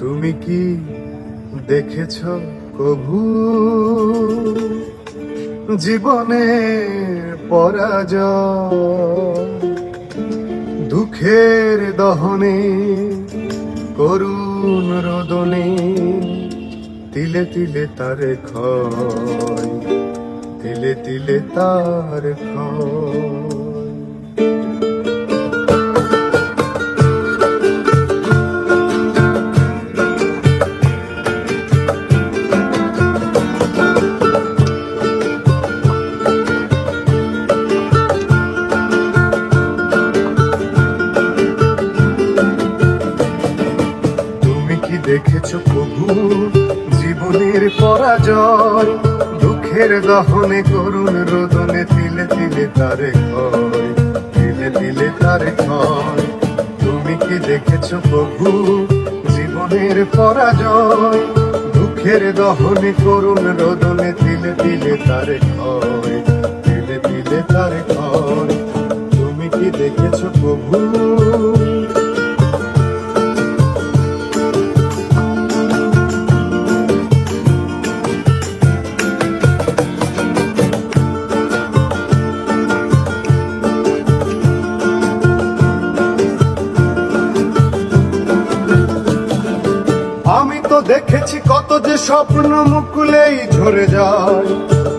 তুমি কি দেখেছ কভু জীবনের পরাজয়? দুঃখের দহনে করুণ রোদনে তিলে তিলে তার ক্ষয়, তিলে তিলে তার ক্ষয়। দেখেছ প্রভু জীবনের পরাজয়? দুঃখের দহনে করুণ রোদনে তিলে তিলে তার ক্ষয়, তিলে তিলে তার ক্ষয়। তুমি কি দেখেছ প্রভু জীবনের পরাজয়? দুঃখের দহনে করুণ রোদনে তিলে তিলে তার ক্ষয়, তিলে তিলে তার ক্ষয়। তুমি কি দেখেছ প্রভু? দেখেছি কত যে স্বপ্ন মুকুলেই ঝরে যায়,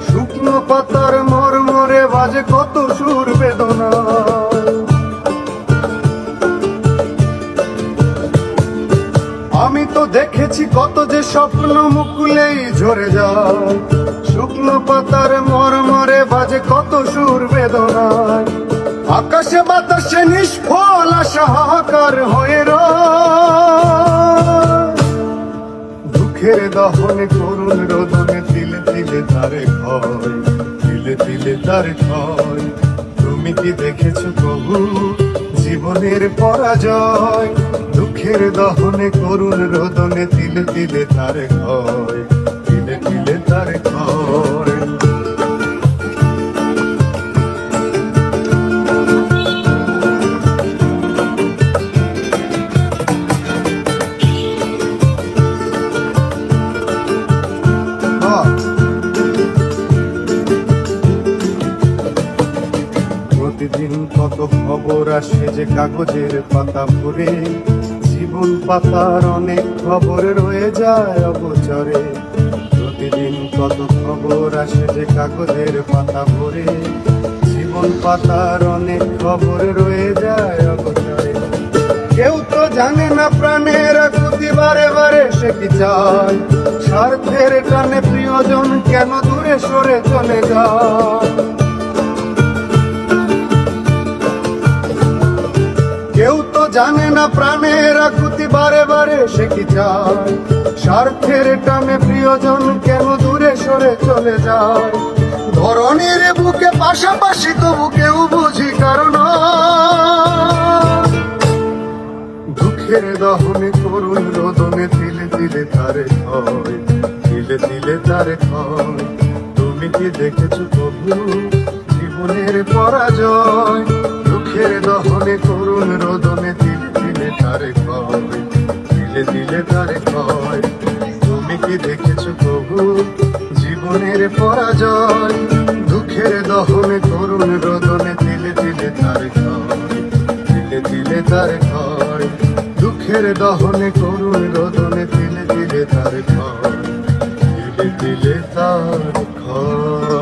শুকনো পাতার মরমরে বাজে কত সুর বেদনা। আমি তো দেখেছি কত যে স্বপ্ন মুকুলেই ঝরে যায়, শুকনো পাতার মরমরে বাজে কত সুর বেদনায়। আকাশে বাতাসে নিষ্ফল আশা হাহাকার হয়ে দুঃখের দহনে করুণ রোদনে তিলে তিলে তার ক্ষয়, তিলে তিলে তার ক্ষয়। তুমি কি দেখেছ প্রভু জীবনের পরাজয়? দুঃখের দহনে করুণ রোদনে তিলে তিলে তার ক্ষয়, তিলে তিলে তার ক্ষয়। প্রতিদিন কত খবর আসে যে কাগজের পাতা ভরে, জীবন পাতার অনেক খবর রয়ে যায় অগোচরে। প্রতিদিন কত খবর আসে যে কাগজের পাতা ভরে, জীবন পাতার অনেক খবর রয়ে যায় অগোচরে। কেউ তো জানে না প্রাণের আকুতি বারে বারে সে কি চায়, স্বার্থের টানে প্রিয়জন কেন দূরে সরে চলে যায়। কেউ তো জানে না প্রাণের আকুতি বারে বারে সে কি চায়, স্বার্থের টানে প্রিয়জন কেন দূরে সরে চলে যায়। ধরনের বুকে পাশাপাশি তবু কেউ বুঝি কারণ দুঃখের দহনে করুণ রোদনে তিলে তিলে তার ক্ষয়, তিলে তিলে তার ক্ষয়। তুমি কি দেখেছ প্রভু জীবনের পরাজয়? দুঃখের দহনে করুণ রোদনে তিলে তিলে তার ক্ষয়, তিলে তিলে তার ক্ষয়। তুমি কি দেখেছ প্রভু জীবনের পরাজয়? দুঃখের দহনে করুণ রোদনে তিলে তিলে তার ক্ষয়, তিলে তিলে তার ক্ষয়। দুঃখের দহনে করুণ রোদনে তিলে তিলে তার ক্ষয়, তিলে তিলে তার ক্ষয়।